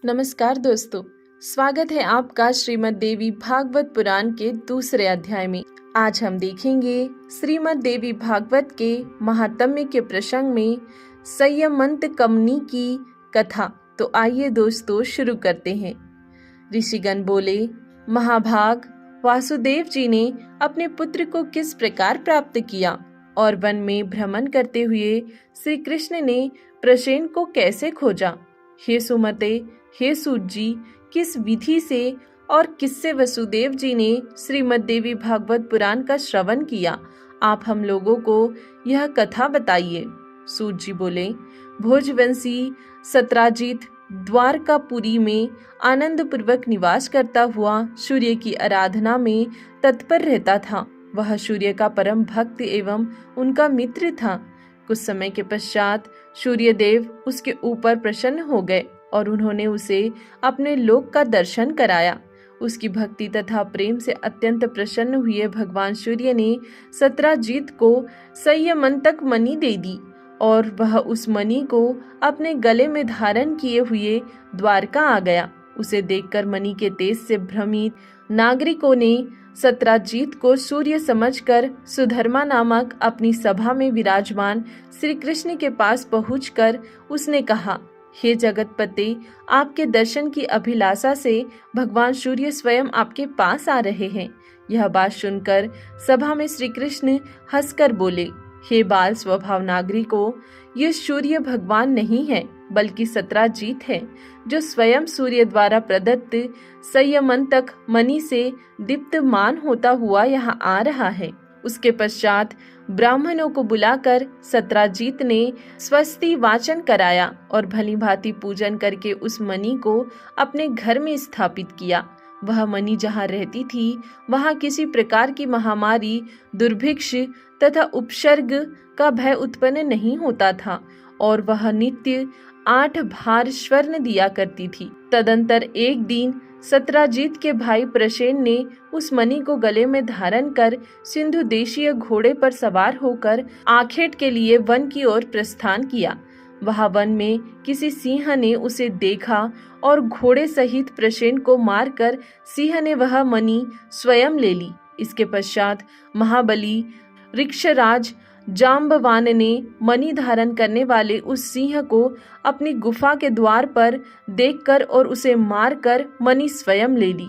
नमस्कार दोस्तों, स्वागत है आपका श्रीमद् देवी भागवत पुराण के दूसरे अध्याय में। आज हम देखेंगे श्रीमद् देवी भागवत के महात्म्य के प्रसंग में संयमंत कमनी की कथा। तो आइए दोस्तों शुरू करते हैं। ऋषिगण बोले, महाभाग, वासुदेव जी ने अपने पुत्र को किस प्रकार प्राप्त किया और वन में भ्रमण करते हुए श्री कृष्ण ने प्रसेन को कैसे खोजा। हे सुमते, हे सूत जी, किस विधि से और किससे वसुदेव जी ने श्रीमद् देवी भागवत पुराण का श्रवण किया, आप हम लोगों को यह कथा बताइए। सूत जी बोले, भोजवंशी सत्राजित द्वारकापुरी में आनंद पूर्वक निवास करता हुआ सूर्य की आराधना में तत्पर रहता था। वह सूर्य का परम भक्त एवं उनका मित्र था। कुछ समय के पश्चात सूर्य देव उसके ऊपर प्रसन्न हो गए और उन्होंने उसे अपने लोक का दर्शन कराया। उसकी भक्ति तथा प्रेम से अत्यंत प्रसन्न हुए भगवान सूर्य ने सत्राजित को संयमंतक मणि दे दी और वह उस मणि को अपने गले में धारण किए हुए द्वारका आ गया। उसे देखकर मणि के तेज से भ्रमित नागरिकों ने सत्राजित को सूर्य समझकर सुधर्मा नामक अपनी सभा में विराजमान श्री कृष्ण के पास पहुंचकर उसने कहा, हे जगतपते, आपके दर्शन की अभिलाषा से भगवान सूर्य स्वयं आपके पास आ रहे हैं। यह बात सुनकर सभा में श्री कृष्ण हंसकर बोले, हे बाल स्वभाव नागरिकों, ये सूर्य भगवान नहीं है बल्कि सत्राजित है, जो स्वयं सूर्य द्वारा प्रदत्त संयमंतक मणि से दीप्तमान होता हुआ यहाँ आ रहा है। उसके पश्चात ब्राह्मणों को बुलाकर सत्राजित ने स्वस्ति वाचन कराया और भली भांति पूजन करके उस मणि को अपने घर में स्थापित किया। वह मणि जहाँ रहती थी वहाँ किसी प्रकार की महामारी, दुर्भिक्ष तथा उपसर्ग का भय उत्पन्न नहीं होता था और वह नित्य 8 भार स्वर्ण दिया करती थी। तदंतर एक दिन सत्राजित के भाई प्रसेन ने उस मणि को गले में धारण कर सिंधु देशीय घोड़े पर सवार होकर आखेट के लिए वन की ओर प्रस्थान किया। वहां वन में किसी सिंह ने उसे देखा और घोड़े सहित प्रसेन को मारकर सिंह ने वह मणि स्वयं ले ली। इसके पश्चात महाबली ऋक्षराज जाम्बवान ने मणि धारण करने वाले उस सिंह को अपनी गुफा के द्वार पर देखकर और उसे मारकर मणि स्वयं ले ली।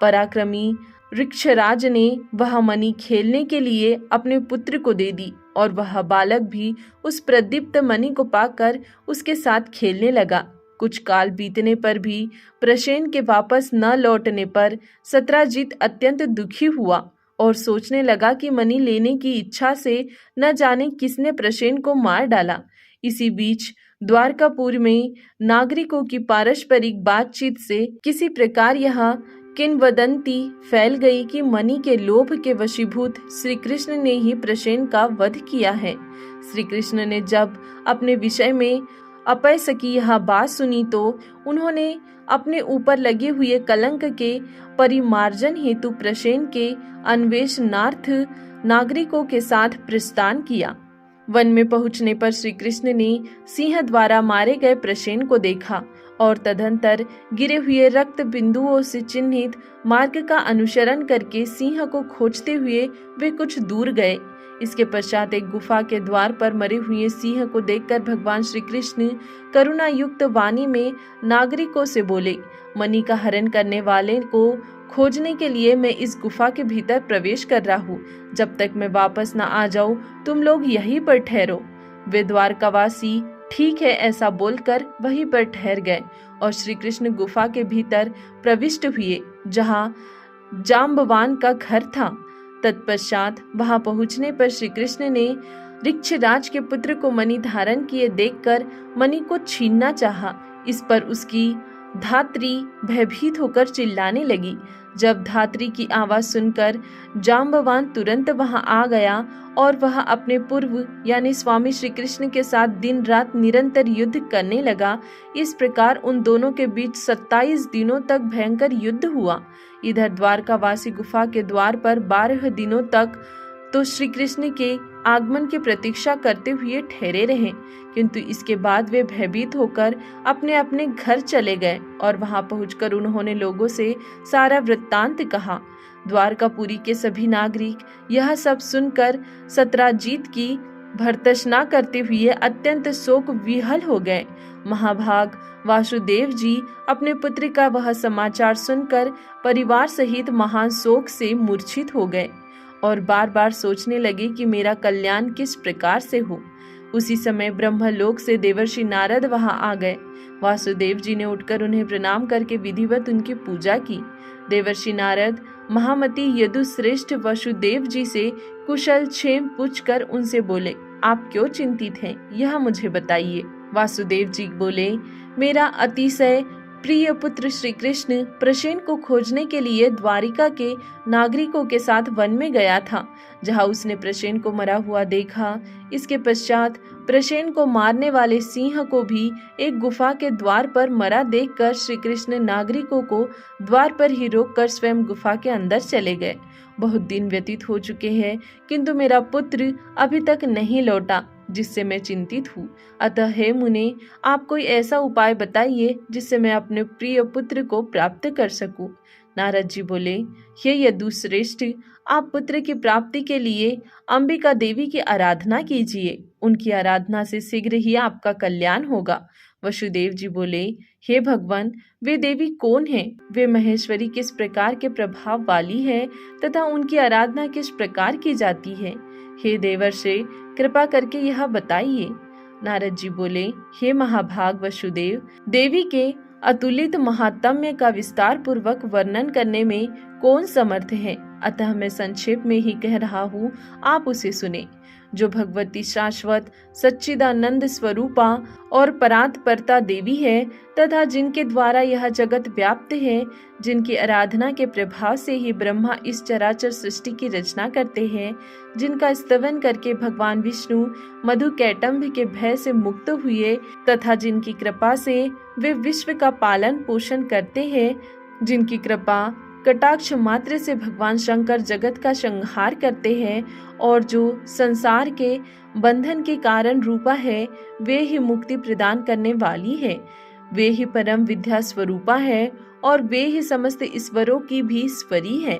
पराक्रमी ऋक्षराज ने वह मणि खेलने के लिए अपने पुत्र को दे दी और वह बालक भी उस प्रदीप्त मणि को पाकर उसके साथ खेलने लगा। कुछ काल बीतने पर भी प्रसेन के वापस न लौटने पर सत्राजित अत्यंत दुखी हुआ और सोचने लगा कि मणि लेने की इच्छा से न जाने किसने प्रसेन को मार डाला। इसी बीच द्वारकापुर में नागरिकों की पारस्परिक बातचीत से किसी प्रकार यह किंवदंती फैल गई कि मणि के लोभ के वशीभूत श्री कृष्ण ने ही प्रसेन का वध किया है। श्री कृष्ण ने जब अपने विषय में अपयस की यह बात सुनी तो उन्होंने अपने ऊपर लगे हुए कलंक के परिमार्जन हेतु प्रसेन के अन्वेषणार्थ नागरिकों के साथ प्रस्थान किया। वन में पहुंचने पर श्री कृष्ण ने सिंह द्वारा मारे गए प्रसेन को देखा और तदंतर गिरे हुए रक्त बिंदुओं से चिन्हित मार्ग का अनुसरण करके सिंह को खोजते हुए वे कुछ दूर गए। इसके पश्चात एक गुफा के द्वार पर मरे हुए सिंह को देखकर भगवान श्री कृष्ण करुणा युक्त वाणी में नागरिकों से बोले, मणि का हरण करने वाले को खोजने के लिए मैं इस गुफा के भीतर प्रवेश कर रहा हूँ। जब तक मैं वापस न आ जाऊं तुम लोग यहीं पर ठहरो। वे द्वारकावासी ठीक है ऐसा बोलकर वहीं पर ठहर गए और श्री कृष्ण गुफा के भीतर प्रविष्ट हुए जहाँ जाम्बवान का घर था। तत्पश्चात वहां पहुंचने पर श्री कृष्ण ने ऋक्षराज के पुत्र को मणि धारण किए देखकर मणि को छीनना चाहा। इस पर उसकी धात्री भयभीत होकर चिल्लाने लगी। जब धात्री की आवाज सुनकर जाम्बवान तुरंत वहां आ गया और वह अपने पूर्व यानी स्वामी श्री कृष्ण के साथ दिन रात निरंतर युद्ध करने लगा। इस प्रकार उन दोनों के बीच 27 दिनों तक भयंकर युद्ध हुआ। इधर द्वारकावासी गुफा के द्वार पर 12 दिनों तक तो श्री कृष्ण के आगमन की प्रतीक्षा करते हुए ठहरे रहे, किंतु इसके बाद वे भयभीत होकर अपने अपने घर चले गए और वहां पहुंचकर उन्होंने लोगों से सारा वृत्तांत कहा। द्वारकापुरी के सभी नागरिक यह सब सुनकर सत्राजीत की भर्त्सना करते हुए अत्यंत शोक विहल हो गए। महाभाग वासुदेव जी अपने पुत्र का वह समाचार सुनकर परिवार सहित महान शोक से मूर्छित हो गए और बार बार सोचने लगे कि मेरा कल्याण किस प्रकार से हो। उसी समय ब्रह्मलोक से देवर्षि नारद वहां आ गए। वासुदेव जी ने उठकर उन्हें प्रणाम करके विधिवत उनकी पूजा की। देवर्षि नारद महामती यदुश्रेष्ठ वसुदेव जी से कुशल क्षेम पूछकर उनसे बोले, आप क्यों चिंतित हैं, यह मुझे बताइए। वासुदेव जी बोले, मेरा अतिशय प्रिय पुत्र श्री कृष्ण प्रसेन को खोजने के लिए द्वारिका के नागरिकों के साथ वन में गया था, जहां उसने प्रसेन को मरा हुआ देखा। इसके पश्चात प्रसेन को मारने वाले सिंह को भी एक गुफा के द्वार पर मरा देखकर श्री कृष्ण नागरिकों को द्वार पर ही रोककर स्वयं गुफा के अंदर चले गए। बहुत दिन व्यतीत हो चुके हैं, किंतु मेरा पुत्र अभी तक नहीं लौटा, जिससे मैं चिंतित हूँ। अतः हे मुने, आप कोई ऐसा उपाय बताइए जिससे मैं अपने प्रिय पुत्र को प्राप्त कर सकूं। नारद जी बोले, हे यदुश्रेष्ठ, आप पुत्र की प्राप्ति के लिए अंबिका देवी की आराधना कीजिए। उनकी आराधना से शीघ्र ही आपका कल्याण होगा। वसुदेव जी बोले, हे भगवान, वे देवी कौन है? वे महेश्वरी किस प्रकार के प्रभाव वाली है तथा उनकी आराधना किस प्रकार की जाती है? हे देवर्षि, कृपा करके यह बताइए। नारद जी बोले, हे महाभाग वसुदेव, देवी के अतुलित महात्म्य का विस्तार पूर्वक वर्णन करने में कौन समर्थ है? अतः मैं संक्षेप में ही कह रहा हूँ, आप उसे सुने। जो भगवती शाश्वत सच्चिदानंद स्वरूपा और परात्परता देवी है तथा जिनके द्वारा यह जगत व्याप्त है, जिनकी आराधना के प्रभाव से ही ब्रह्मा इस चराचर सृष्टि की रचना करते हैं, जिनका स्तवन करके भगवान विष्णु मधुकैटम्भ के भय से मुक्त हुए तथा जिनकी कृपा से वे विश्व का पालन पोषण करते हैं, जिनकी कृपा कटाक्ष मात्र से भगवान शंकर जगत का संहार करते हैं और जो संसार के बंधन के कारण रूपा है, वे ही मुक्ति प्रदान करने वाली है। वे ही परम विद्या स्वरूपा है और वे ही समस्त ईश्वरों की भी ईश्वरी है।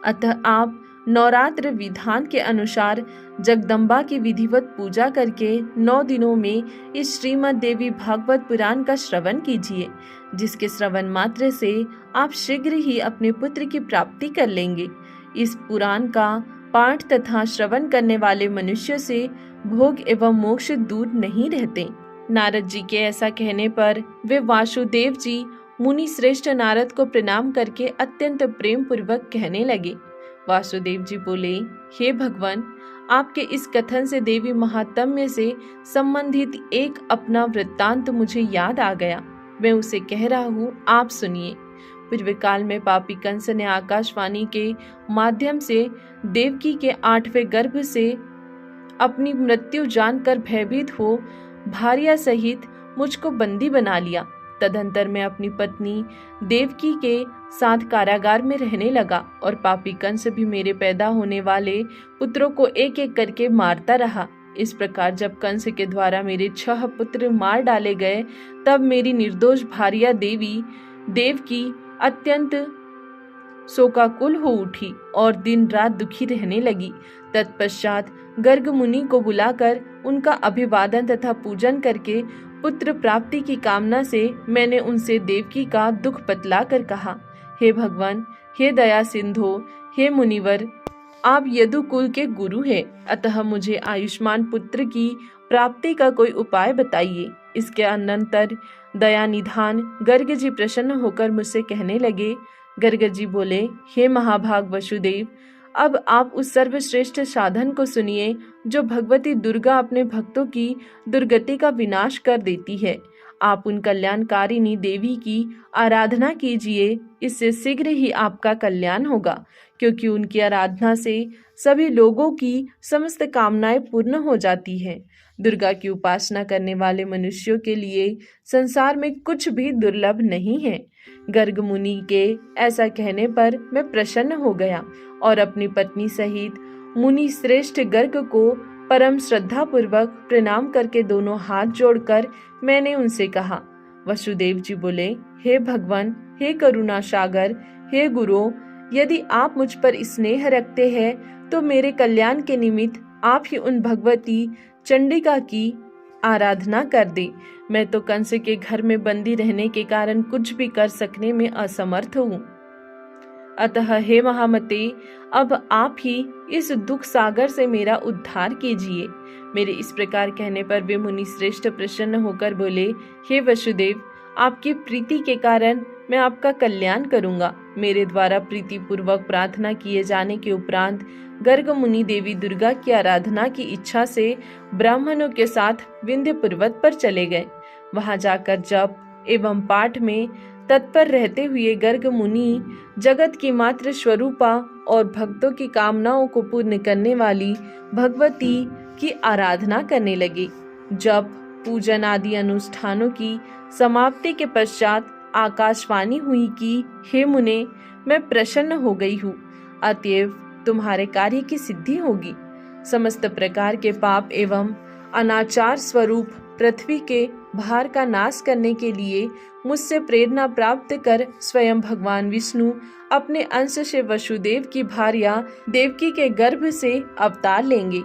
अतः आप नवरात्र विधान के अनुसार जगदम्बा की विधिवत पूजा करके 9 दिनों में इस श्रीमद् देवी भागवत पुराण का श्रवण कीजिए, जिसके श्रवण मात्र से आप शीघ्र ही अपने पुत्र की प्राप्ति कर लेंगे। इस पुराण का पाठ तथा श्रवण करने वाले मनुष्य से भोग एवं मोक्ष दूर नहीं रहते। नारद जी के ऐसा कहने पर वे वासुदेव जी मुनि श्रेष्ठ नारद को प्रणाम करके अत्यंत प्रेम पूर्वक कहने लगे। वासुदेव जी बोले, हे भगवान, आपके इस कथन से देवी महात्म्य से संबंधित एक अपना वृत्तांत मुझे याद आ गया। मैं उसे कह रहा हूँ, आप सुनिए। पूर्व काल में पापी कंस ने आकाशवाणी के माध्यम से देवकी के 8वें गर्भ से अपनी मृत्यु जानकर भयभीत हो भार्या सहित मुझको बंदी बना लिया। तदंतर मैं अपनी पत्नी देवकी के साथ कारागार में रहने लगा और पापी कंस भी मेरे पैदा होने वाले पुत्रों को एक एक करके मारता रहा। इस प्रकार जब कंस के द्वारा मेरे 6 पुत्र मार डाले गए, तब मेरी निर्दोष भार्या देवकी अत्यंत शोकाकुल हो उठी और दिन रात दुखी रहने लगी। तत्पश्चात गर्ग मुनि को बुलाकर उनका अभिवादन तथा पूजन करके पुत्र प्राप्ति की कामना से मैंने उनसे देवकी का दुख बतला कर कहा, हे भगवान, हे दया सिंधो, हे मुनिवर, आप यदुकुल के गुरु हैं, अतः मुझे आयुष्मान पुत्र की प्राप्ति का कोई उपाय बताइए। इसके अनंतर दया निधान गर्ग जी प्रसन्न होकर मुझसे कहने लगे। गर्ग जी बोले, हे महाभाग वसुदेव, अब आप उस सर्वश्रेष्ठ साधन को सुनिए जो भगवती दुर्गा अपने भक्तों की दुर्गति का विनाश कर देती है। आप उन कल्याणकारिणी देवी की आराधना कीजिए, इससे शीघ्र ही आपका कल्याण होगा, क्योंकि उनकी आराधना से सभी लोगों की समस्त कामनाएं पूर्ण हो जाती हैं। दुर्गा की उपासना करने वाले मनुष्यों के लिए संसार में कुछ भी दुर्लभ नहीं है। गर्ग मुनि के ऐसा कहने पर मैं प्रसन्न हो गया और अपनी पत्नी सहित मुनि श्रेष्ठ गर्ग को परम श्रद्धा पूर्वक प्रणाम करके दोनों हाथ जोड़कर मैंने उनसे कहा। वसुदेव जी बोले, हे भगवान, हे करुणा सागर, हे गुरु, यदि आप मुझ पर स्नेह रखते हैं तो मेरे कल्याण के निमित्त आप ही उन भगवती चंडिका की आराधना कर दे। मैं तो कंस के घर में बंदी रहने के कारण कुछ भी कर सकने में असमर्थ हूँ। अतः हे महामते, अब आप ही इस दुख सागर से मेरा उद्धार कीजिए। मेरे इस प्रकार कहने पर वे मुनि श्रेष्ठ प्रसन्न होकर बोले, हे वसुदेव, आपकी प्रीति के कारण मैं आपका कल्याण करूंगा। मेरे द्वारा प्रीति पूर्वक प्रार्थना किए जाने के उपरांत गर्ग मुनि देवी दुर्गा की आराधना की इच्छा से ब्राह्मणों के साथ विंध्य पर्वत पर चले गए। वहां जाकर जप एवं पाठ में तत्पर रहते हुए गर्ग मुनि जगत की मात्र स्वरूपा और भक्तों की कामनाओं को पूर्ण करने वाली भगवती की आराधना करने लगे। जब पूजन आदि अनुष्ठानों की समाप्ति के पश्चात आकाशवाणी हुई कि हे मुने, मैं प्रसन्न हो गई हूँ, अतएव तुम्हारे कार्य की सिद्धि होगी। समस्त प्रकार के पाप एवं अनाचार स्वरूप पृथ्वी के भार का नाश करने के लिए मुझसे प्रेरणा प्राप्त कर स्वयं भगवान विष्णु अपने अंश से वसुदेव की भार्या देवकी के गर्भ से अवतार लेंगे।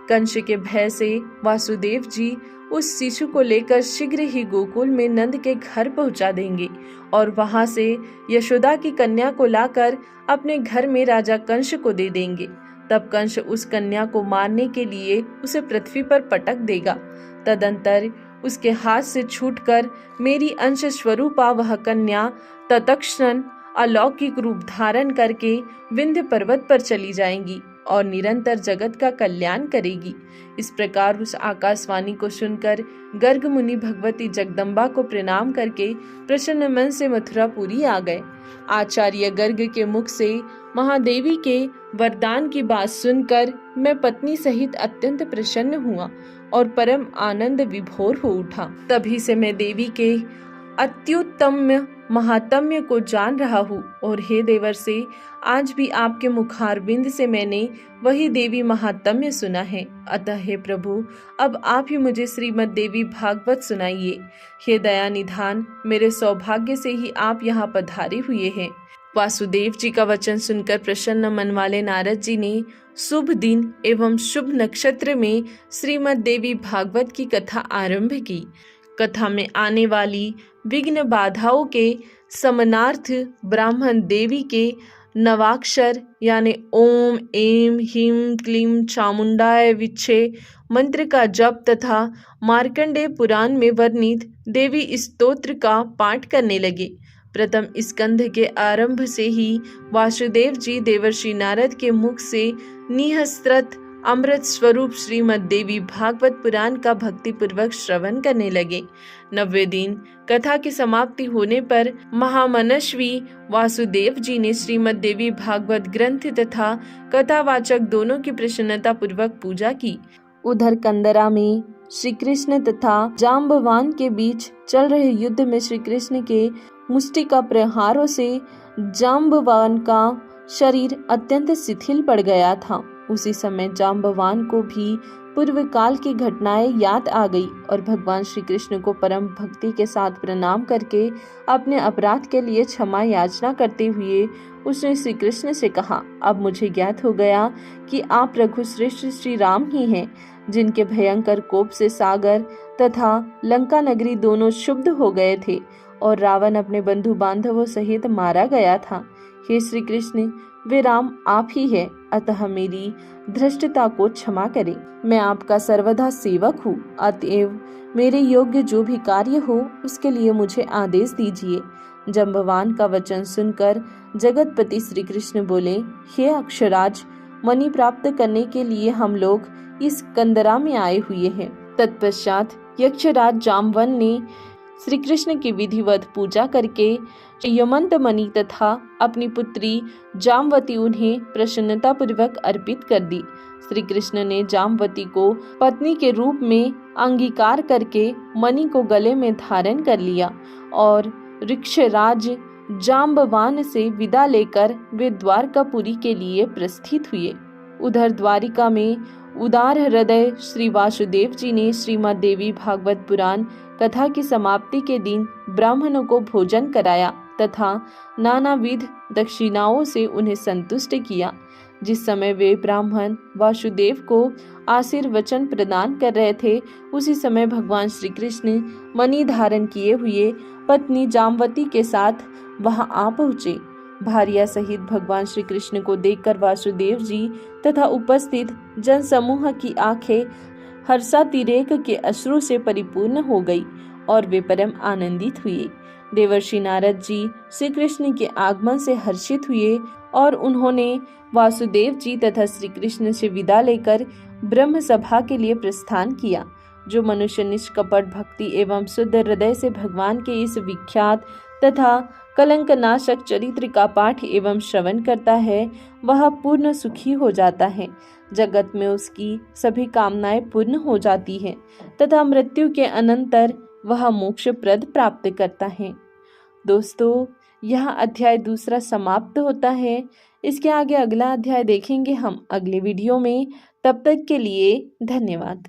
कंस के भय से वासुदेव जी उस शिशु को लेकर शीघ्र ही गोकुल में नंद के घर पहुंचा देंगे और वहां से यशोदा की कन्या को लाकर अपने घर में राजा कंस को दे देंगे। तब कंस उस कन्या को मारने के लिए उसे पृथ्वी पर पटक देगा। तदंतर उसके हाथ से छूटकर मेरी अंश स्वरूपा वह कन्या तत्क्षण अलौकिक रूप धारण करके विंध्य पर्वत पर चली जाएंगी और निरंतर जगत का कल्याण करेगी। इस प्रकार उस आकाशवाणी को सुनकर गर्ग मुनि भगवती जगदम्बा को प्रणाम करके प्रसन्न मन से मथुरापुरी आ गए। आचार्य गर्ग के मुख से महादेवी के वरदान की बात सुनकर मैं पत्नी सहित अत्यंत प्रसन्न हुआ और परम आनंद विभोर हो उठा। तभी से मैं देवी के अत्युत्तम महात्म्य को जान रहा हूँ और हे देवर से आज भी आपके मुखारबिंद से मैंने वही देवी महात्म्य सुना है। अतः हे प्रभु, अब आप ही मुझे श्रीमद् देवी भागवत सुनाइए। हे दया निधान, मेरे सौभाग्य से ही आप यहाँ पधारे हुए हैं। वासुदेव जी का वचन सुनकर प्रसन्न मन वाले नारद जी ने शुभ दिन एवं शुभ नक्षत्र में श्रीमद् देवी भागवत की कथा आरंभ की। कथा में आने वाली विघ्न बाधाओं के समनार्थ ब्राह्मण देवी के नवाक्षर यानी ओम ऐं ह्रीं क्लीं चामुंडाय विच्छे मंत्र का जप तथा मार्कंडेय पुराण में वर्णित देवी स्तोत्र का पाठ करने लगे। प्रथम स्कंध के आरंभ से ही वासुदेव जी देवर्षि नारद के मुख से निःसृत अमृत स्वरूप श्रीमद् देवी भागवत पुराण का भक्ति पूर्वक श्रवण करने लगे। 90 दिन कथा की समाप्ति होने पर महामनस्वी वासुदेव जी ने श्रीमद् देवी भागवत ग्रंथ तथा कथावाचक दोनों की प्रसन्नता पूर्वक पूजा की। उधर कंदरा में श्री कृष्ण तथा जाम्बवान के बीच चल रहे युद्ध में श्री कृष्ण के मुष्टिका प्रहारों से जाम्बवान का शरीर अत्यंत शिथिल पड़ गया था। उसी समय जाम्बवान को भी पूर्व काल की घटनाएं याद आ गई और भगवान श्री कृष्ण को परम भक्ति के साथ प्रणाम करके अपने अपराध के लिए क्षमा याचना करते हुए उसने श्री कृष्ण से कहा, अब मुझे ज्ञात हो गया कि आप रघुश्रेष्ठ श्री राम ही हैं, जिनके भयंकर कोप से सागर तथा लंका नगरी दोनों क्षुब्ध हो गए थे और रावण अपने बंधु बांधवों सहित मारा गया था। हे श्री कृष्ण, वे राम आप ही है, अतः मेरी धृष्टता को क्षमा करें। मैं आपका सर्वदा सेवक हूँ, अतएव मेरे योग्य जो भी कार्य हो उसके लिए मुझे आदेश दीजिए। जाम्बवान का वचन सुनकर जगतपति श्री कृष्ण बोले, हे अक्षराज, मणि प्राप्त करने के लिए हम लोग इस कंदरा में आए हुए हैं। तत्पश्चात यक्षराज जाम्बवन ने श्री कृष्ण की विधिवत पूजा करके यमंत मणि तथा अपनी पुत्री जामवती उन्हें प्रसन्नता पूर्वक अर्पित कर दी। श्री कृष्ण ने जामवती को पत्नी के रूप में अंगीकार करके मणि को गले में धारण कर लिया और ऋक्षराज जाम्बवान से विदा लेकर वे द्वारकापुरी के लिए प्रस्थित हुए। उधर द्वारिका में उदार हृदय श्री वासुदेव जी ने श्रीमद् देवी भागवत पुराण कथा की समाप्ति के दिन ब्राह्मणों को भोजन कराया तथा नानाविध दक्षिणाओं से उन्हें संतुष्ट किया। जिस समय वे ब्राह्मण वासुदेव को आशीर्वचन प्रदान कर रहे थे, उसी समय भगवान श्री कृष्ण मणि धारण किए हुए पत्नी जामवती के साथ वहां आ पहुँचे। भार्या सहित भगवान श्री कृष्ण को देखकर वासुदेव जी तथा उपस्थित जन समूह की आंखें हर्षातिरेक के अश्रु से परिपूर्ण हो गई और वे परम आनंदित हुए। देवर्षि नारद जी श्री कृष्ण के आगमन से हर्षित हुए और उन्होंने वासुदेव जी तथा श्री कृष्ण से विदा लेकर ब्रह्म सभा के लिए प्रस्थान किया। जो मनुष्य निष्कपट भक्ति एवं शुद्ध हृदय से भगवान के इस विख्यात तथा कलंकनाशक चरित्र का पाठ एवं श्रवण करता है, वह पूर्ण सुखी हो जाता है। जगत में उसकी सभी कामनाएं पूर्ण हो जाती हैं तथा मृत्यु के अनंतर वह मोक्ष प्रद प्राप्त करता है। दोस्तों, यह अध्याय दूसरा समाप्त होता है। इसके आगे अगला अध्याय देखेंगे हम अगले वीडियो में। तब तक के लिए धन्यवाद।